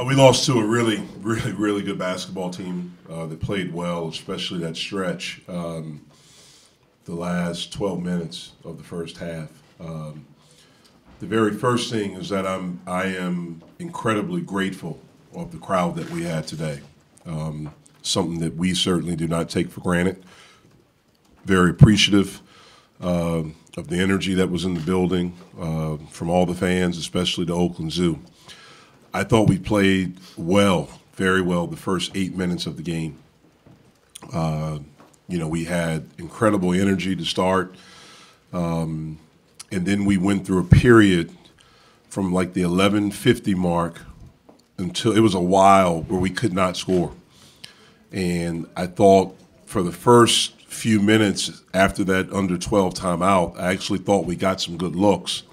We lost to a really good basketball team that played well, especially that stretch, the last 12 minutes of the first half. The very first thing is that I am incredibly grateful of the crowd that we had today. Something that we certainly do not take for granted. Very appreciative of the energy that was in the building from all the fans, especially the Oakland Zoo. I thought we played well, very well, the first 8 minutes of the game. We had incredible energy to start, and then we went through a period from like the 11:50 mark until it was a while where we could not score. And I thought for the first few minutes after that under 12 timeout, I actually thought we got some good looks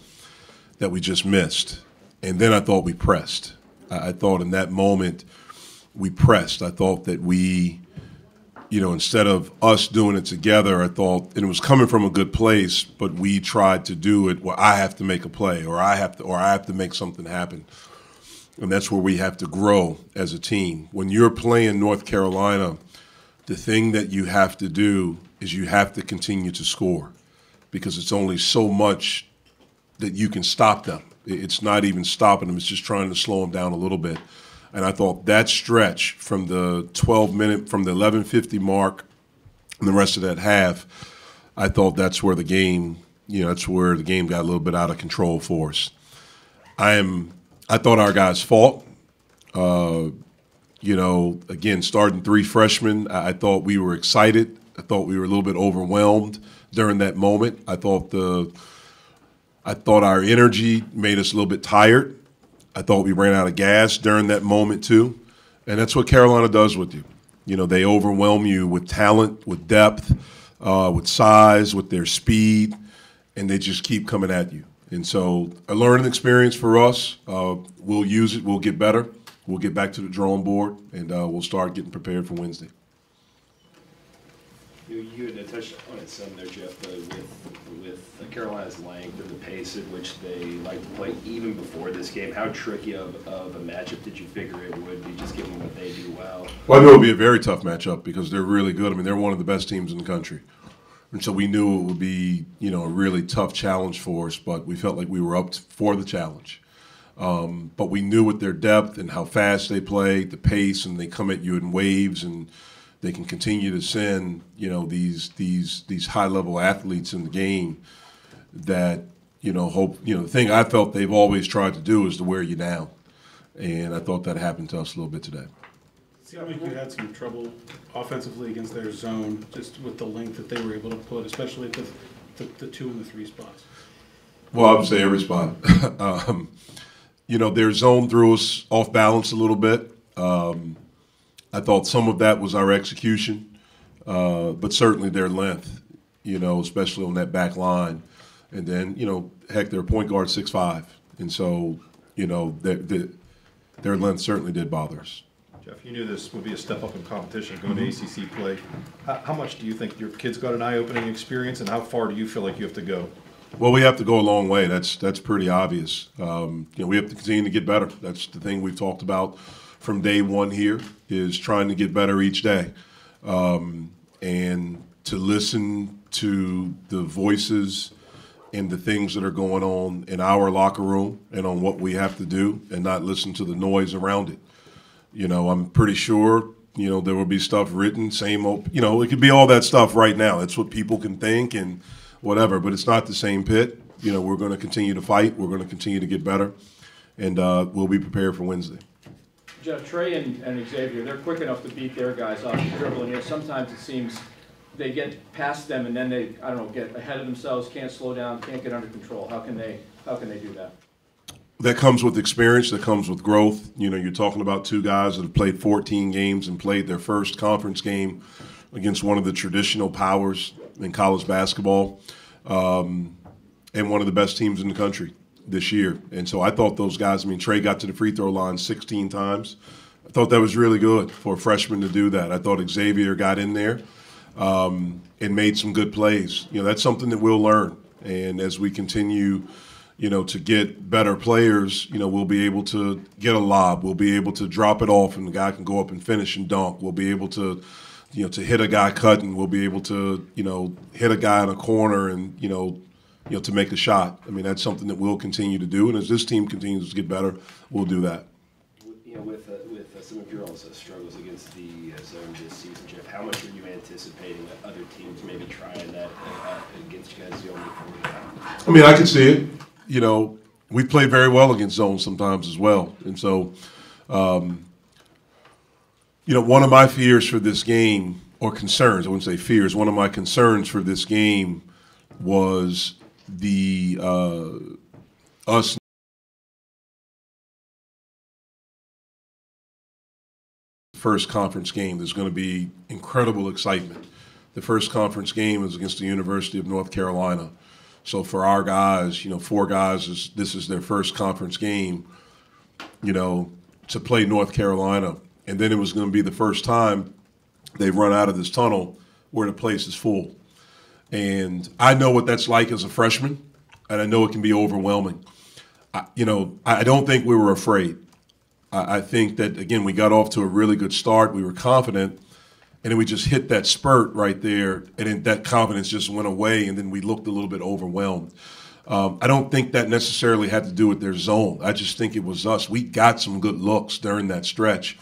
that we just missed. And then I thought we pressed. I thought in that moment we pressed. I thought that we, instead of us doing it together, I thought, and it was coming from a good place, but we tried to do it where I have to make a play or I have to make something happen. And that's where we have to grow as a team. When you're playing North Carolina, the thing that you have to do is you have to continue to score because it's only so much that you can stop them. It's not even stopping them. It's just trying to slow them down a little bit. And I thought that stretch from the 12-minute, from the 11:50 mark and the rest of that half, I thought that's where the game, that's where the game got a little bit out of control for us. I thought our guys fought. Again, starting three freshmen, I thought we were excited. I thought we were a little bit overwhelmed during that moment. I thought our energy made us a little bit tired. I thought we ran out of gas during that moment too. And that's what Carolina does with you. They overwhelm you with talent, with depth, with size, with their speed, and they just keep coming at you. And so a learning experience for us. We'll use it. We'll get better. We'll get back to the drawing board, and we'll start getting prepared for Wednesday. You had touched on it some there, Jeff, with Carolina's length and the pace at which they like to play even before this game. How tricky of a matchup did you figure it would be, just given what they do well? Well, I knew it would be a very tough matchup because they're really good. I mean, they're one of the best teams in the country. And so we knew it would be, a really tough challenge for us, but we felt like we were up for the challenge. But we knew with their depth and how fast they play, the pace, and they come at you in waves, and they can continue to send, these high-level athletes in the game that, the thing I felt they've always tried to do is to wear you down. And I thought that happened to us a little bit today. I think you had some trouble offensively against their zone, just with the length that they were able to put, especially at the 2 and the 3 spots. Well, I would say every spot. Their zone threw us off balance a little bit. I thought some of that was our execution, but certainly their length, especially on that back line. And then, heck, their point guard 6'5", and so, their length certainly did bother us. Jeff, you knew this would be a step up in competition going to ACC play. How much do you think your kids got an eye-opening experience, and how far do you feel like you have to go? Well, we have to go a long way. That's pretty obvious. We have to continue to get better. That's the thing we've talked about from day one here, is trying to get better each day. And to listen to the voices and the things that are going on in our locker room and on what we have to do, and not listen to the noise around it. I'm pretty sure, there will be stuff written, same old, it could be all that stuff right now. That's what people can think and whatever, but it's not the same Pitt. We're going to continue to fight. We're going to continue to get better, and we'll be prepared for Wednesday. Jeff, Trey and Xavier, they're quick enough to beat their guys off the dribble, and yet sometimes it seems they get past them and then they, get ahead of themselves, can't slow down, can't get under control. How can they do that? That comes with experience. That comes with growth. You're talking about two guys that have played 14 games and played their first conference game against one of the traditional powers in college basketball, and one of the best teams in the country this year. And so I thought those guys, Trey got to the free throw line 16 times. I thought that was really good for a freshman to do that. I thought Xavier got in there and made some good plays. That's something that we'll learn. And as we continue, to get better players, we'll be able to get a lob. We'll be able to drop it off, and the guy can go up and finish and dunk. We'll be able to, to hit a guy cutting. We'll be able to, hit a guy in a corner and, to make a shot. I mean, that's something that we'll continue to do. And as this team continues to get better, we'll do that. With some of your also struggles against the zone this season, Jeff, how much are you anticipating that other teams maybe trying that against you guys zone before? I mean, I can see it. We play very well against zones sometimes as well. And so, one of my fears for this game, or concerns, I wouldn't say fears, one of my concerns for this game was the us first conference game. There's going to be incredible excitement. The first conference game is against the University of North Carolina. So for our guys, 4 guys, this is their first conference game, to play North Carolina. And then it was going to be the first time they've run out of this tunnel where the place is full. And I know what that's like as a freshman, and I know it can be overwhelming. I don't think we were afraid. I think that, again, we got off to a really good start. We were confident, and then we just hit that spurt right there, and then that confidence just went away, and then we looked a little bit overwhelmed. I don't think that necessarily had to do with their zone. I just think it was us. We got some good looks during that stretch.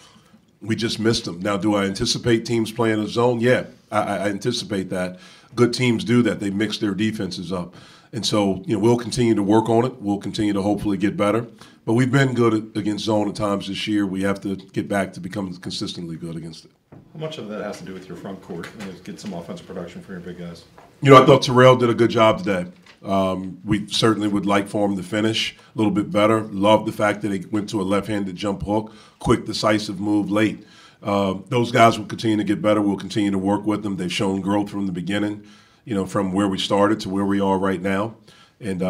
We just missed them. Now, do I anticipate teams playing a zone? Yeah, I anticipate that. Good teams do that. They mix their defenses up. And so, we'll continue to work on it. We'll continue to hopefully get better. But we've been good against zone at times this year. We have to get back to becoming consistently good against it. How much of that has to do with your front court and get some offensive production for your big guys? I thought Terrell did a good job today. We certainly would like for him to finish a little bit better. Love the fact that he went to a left-handed jump hook, quick, decisive move late. Those guys will continue to get better. We'll continue to work with them. They've shown growth from the beginning, from where we started to where we are right now. And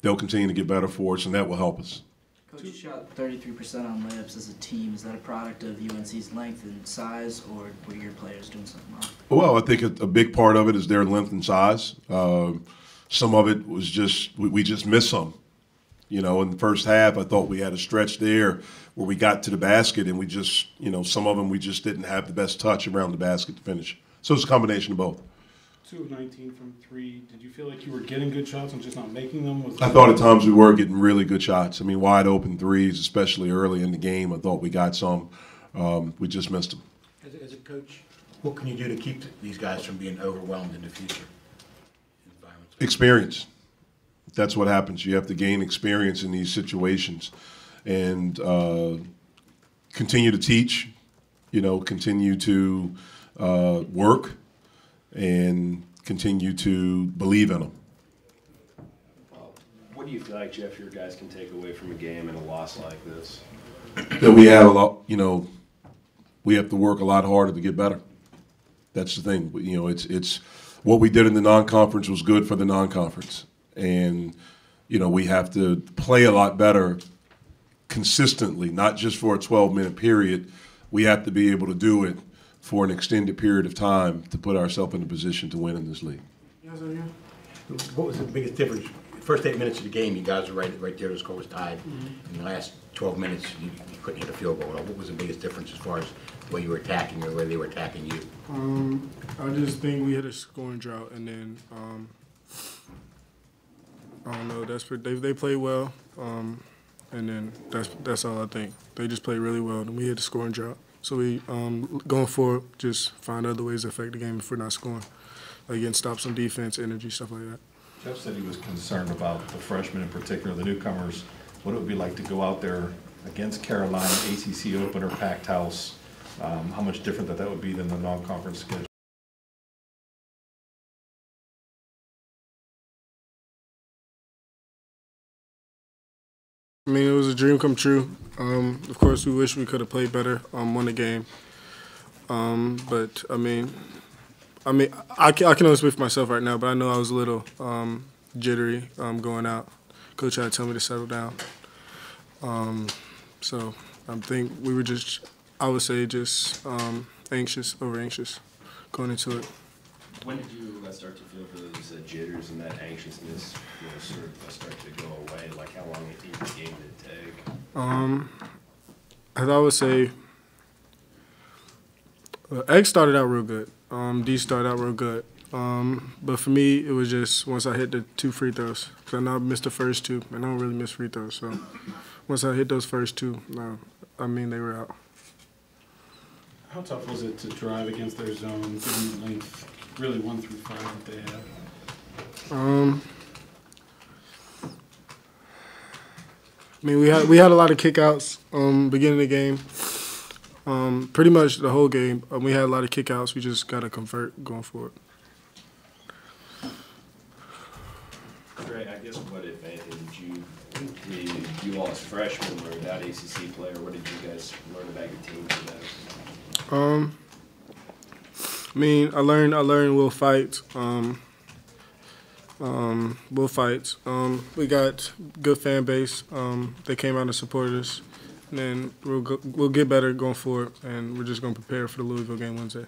they'll continue to get better for us, and that will help us. Coach, you shot 33% on layups as a team. Is that a product of UNC's length and size, or were your players doing something wrong? Well, I think a big part of it is their length and size. Some of it was just we just missed some. In the first half, I thought we had a stretch there where we got to the basket, and we just, some of them we just didn't have the best touch around the basket to finish. So it's a combination of both. 2 of 19 from 3. Did you feel like you were getting good shots and just not making them? I thought at times we were getting really good shots. I mean, wide open threes, especially early in the game. I thought we got some. We just missed them. As a coach, what can you do to keep these guys from being overwhelmed in the future? Experience. That's what happens. You have to gain experience in these situations and continue to teach, continue to work and continue to believe in them. What do you feel like, Jeff, your guys can take away from a game and a loss like this? That we have a lot, we have to work a lot harder to get better. That's the thing. It's what we did in the non-conference was good for the non-conference. And, we have to play a lot better consistently, not just for a 12-minute period. We have to be able to do it for an extended period of time to put ourselves in a position to win in this league. What was the biggest difference? First 8 minutes of the game, you guys were right there. The score was tied. In the last 12 minutes, you couldn't hit a field goal. What was the biggest difference as far as the way you were attacking or the way they were attacking you? I just think we hit a scoring drought, and then I don't know. They played well, and then that's all I think. They just played really well, and we hit a scoring drought. So we going forward, just find other ways to affect the game if we're not scoring, like getting stops on defense, energy, stuff like that. Jeff said he was concerned about the freshmen in particular, the newcomers, what it would be like to go out there against Carolina, ACC opener, packed house, how much different that would be than the non-conference schedule. I mean, it was a dream come true. Of course, we wish we could have played better, won the game. But I mean, I can only speak for myself right now. But I know I was a little jittery going out. Coach had to tell me to settle down. So I think we were just, I would say, just anxious, over anxious, going into it. When did you start to feel those jitters and that anxiousness start to go As I would say, X started out real good. D started out real good. But for me, it was just once I hit the 2 free throws. Because I know I missed the first 2, and I don't really miss free throws. So once I hit those first 2, they were out. How tough was it to drive against their zone, given the length, really 1 through 5 that they have? We had a lot of kickouts beginning of the game. Pretty much the whole game, we had a lot of kickouts. We just got to convert going forward. Trey, I guess what advantage you all as freshmen or that ACC player, what did you guys learn about your team today? I learned we'll fight. We'll fight. We got good fan base. They came out and supported us. And then we'll get better going forward, and we're just going to prepare for the Louisville game Wednesday.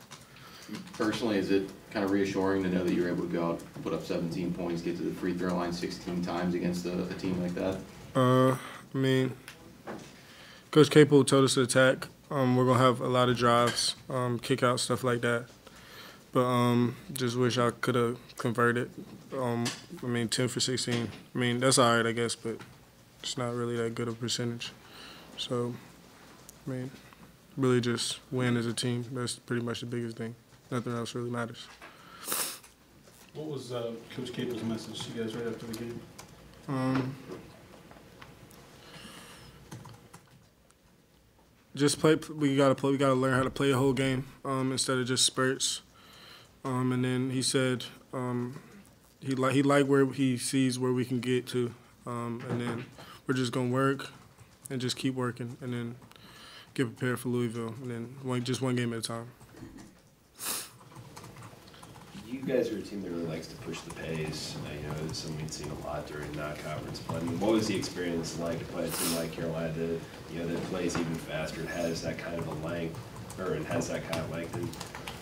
Personally, is it kind of reassuring to know that you're able to go out, put up 17 points, get to the free throw line 16 times against a team like that? Coach Capel told us to attack. We're going to have a lot of drives, kick-outs, stuff like that. But just wish I could have converted. 10 for 16. That's all right, I guess, but it's not really that good of a percentage. So, really just win as a team. That's pretty much the biggest thing. Nothing else really matters. What was Coach Capel's message to you guys right after the game? Just play. We gotta play. We gotta learn how to play a whole game instead of just spurts. And then he said he liked where he sees where we can get to, and then we're just gonna work and just keep working, and then get prepared for Louisville, and then just one game at a time. You guys are a team that really likes to push the pace. It's something we've seen a lot during non-conference play. What was the experience like to play a team like Carolina that plays even faster and has that kind of a length, and and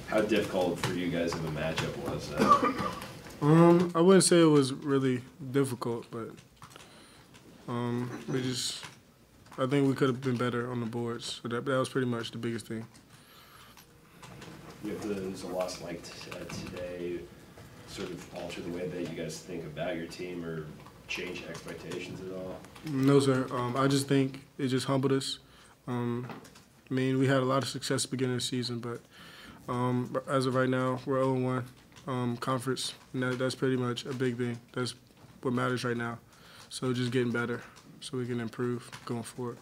how difficult for you guys of a matchup was that? I wouldn't say it was really difficult, but I think we could have been better on the boards. So that was pretty much the biggest thing. Does a loss like today sort of alter the way that you guys think about your team or change expectations at all? No, sir. I just think it just humbled us. We had a lot of success at the beginning of the season, but as of right now, we're 0-1 conference, and that's pretty much a big thing. That's what matters right now. So just getting better so we can improve going forward.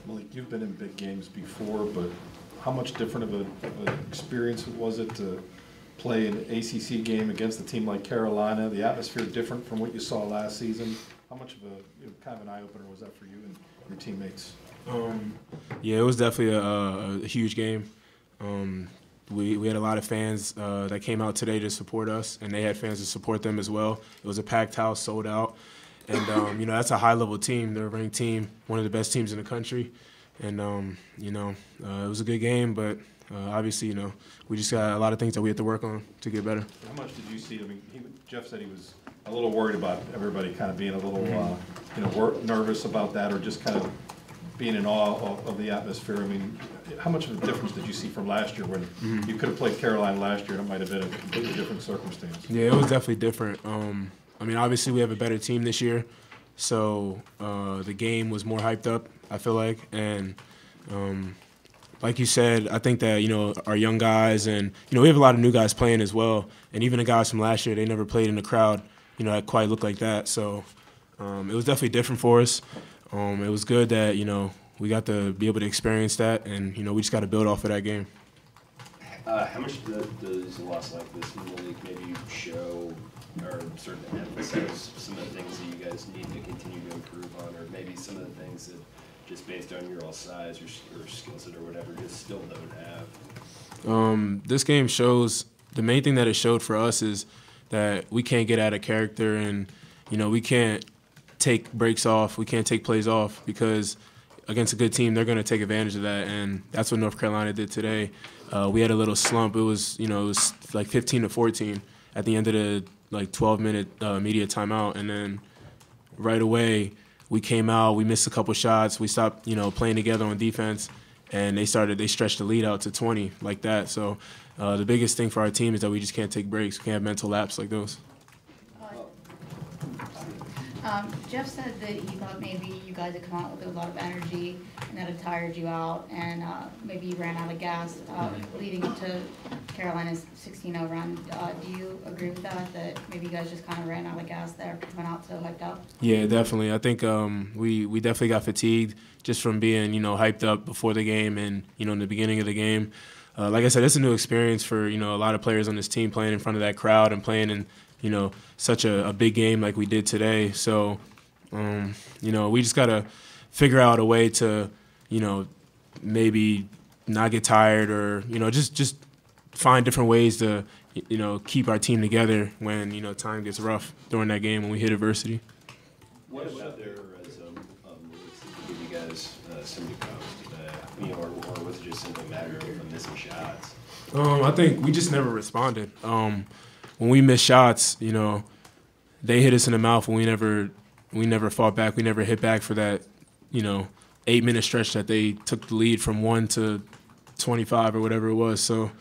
Malik, you've been in big games before, but how much different of an experience was it to play an ACC game against a team like Carolina? The atmosphere different from what you saw last season. How much of kind of an eye-opener was that for you and your teammates? Yeah, it was definitely a huge game. We had a lot of fans that came out today to support us, and they had fans to support them as well. It was a packed house, sold out. And, that's a high-level team. They're a ranked team, one of the best teams in the country. And, it was a good game, but obviously, we just got a lot of things that we have to work on to get better. How much did you see? Jeff said he was a little worried about everybody kind of being a little, nervous about that or just kind of being in awe of the atmosphere. How much of a difference did you see from last year when you could have played Carolina last year and it might have been a completely different circumstance? Yeah, it was definitely different. Obviously we have a better team this year, so the game was more hyped up, I feel like. And like you said, I think that, our young guys and, we have a lot of new guys playing as well. And even the guys from last year, they never played in the crowd, that quite looked like that. So it was definitely different for us. It was good that, we got to be able to experience that, and, we just got to build off of that game. How much does a loss like this in the league maybe show or sort of emphasize some of the things that you guys need to continue to improve on, or maybe some of the things that just based on your all size or skill set or whatever just still don't have? This game shows, the main thing that it showed for us is that we can't get out of character, and, we can't take breaks off, we can't take plays off, because against a good team, they're going to take advantage of that, and that's what North Carolina did today. We had a little slump. It was, it was like 15-14 at the end of the 12-minute media timeout, and then right away we came out, we missed a couple shots, we stopped, playing together on defense, and they stretched the lead out to 20 like that. So the biggest thing for our team is that we just can't take breaks. We can't have mental lapse like those. Jeff said that he thought maybe you guys had come out with a lot of energy and that had tired you out, and maybe you ran out of gas leading up to Carolina's 16-0 run. Do you agree with that, that maybe you guys just kind of ran out of gas there, coming out so hyped up? Yeah, definitely. I think we definitely got fatigued just from being, hyped up before the game and, in the beginning of the game. Like I said, it's a new experience for, a lot of players on this team playing in front of that crowd and playing in, such a big game like we did today. So, we just got to figure out a way to, maybe not get tired or, just find different ways to, keep our team together when, time gets rough during that game when we hit adversity. What about there as to give you guys some new coach, or was it just simply a matter of missing shots? I think we just never responded. When we missed shots, they hit us in the mouth, and we never fought back. We never hit back for that, 8-minute stretch that they took the lead from 1 to 25 or whatever it was. So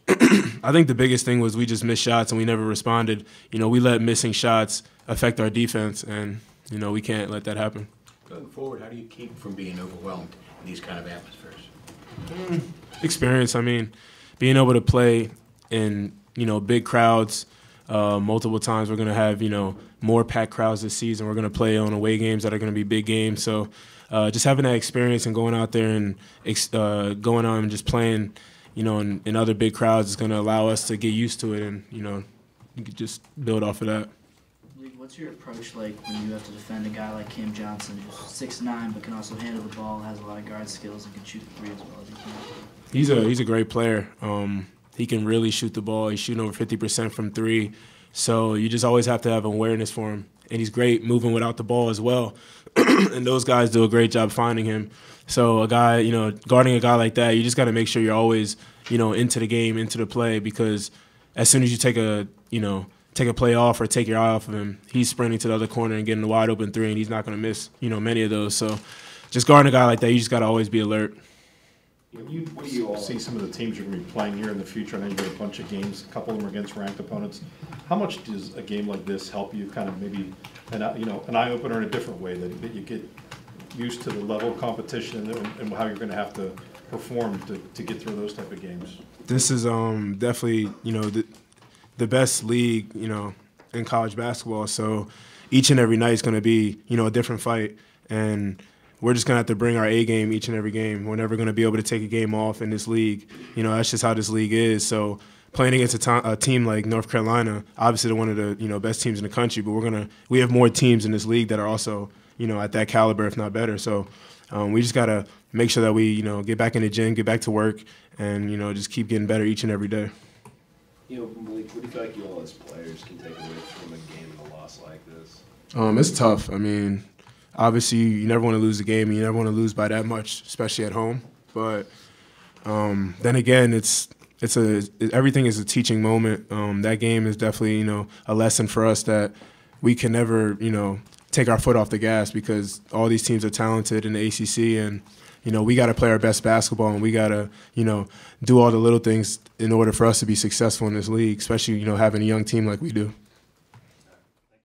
I think the biggest thing was we just missed shots and we never responded. We let missing shots affect our defense, and we can't let that happen. Going forward, how do you keep from being overwhelmed in these kind of atmospheres? Experience. I mean, being able to play in big crowds multiple times. We're going to have more packed crowds this season. We're going to play on away games that are going to be big games. So just having that experience and going out there and going on and just playing in other big crowds is going to allow us to get used to it, and you could just build off of that. What's your approach like when you have to defend a guy like Cam Johnson, who's 6'9", but can also handle the ball, has a lot of guard skills, and can shoot the three as well as he can? He's a great player. He can really shoot the ball. He's shooting over 50% from three. So you just always have to have awareness for him. And he's great moving without the ball as well. And those guys do a great job finding him. So a guy, guarding a guy like that, you just got to make sure you're always, into the game, into the play, because as soon as you take a play off or take your eye off of him, he's sprinting to the other corner and getting a wide open three, and he's not going to miss, many of those. So just guarding a guy like that, you just got to always be alert. When you see some of the teams you're going to be playing here in the future, I know you got a bunch of games, a couple of them are against ranked opponents. How much does a game like this help you kind of maybe an eye-opener in a different way, that you get used to the level of competition and how you're going to have to perform to get through those type of games? This is definitely, the best league, in college basketball. So each and every night is going to be, a different fight. And we're just going to have to bring our A game each and every game. We're never going to be able to take a game off in this league. That's just how this league is. So playing against a team like North Carolina, obviously they're one of the best teams in the country, but we have more teams in this league that are also at that caliber, if not better. So we just got to make sure that we get back in the gym, get back to work, and just keep getting better each and every day. Malik, what do you feel like you all as players can take away from a game and a loss like this? It's tough. I mean, obviously, you never want to lose a game, and you never want to lose by that much, especially at home. But then again, everything is a teaching moment. That game is definitely a lesson for us that we can never take our foot off the gas, because all these teams are talented in the ACC, and we got to play our best basketball, and we got to do all the little things in order for us to be successful in this league, especially having a young team like we do.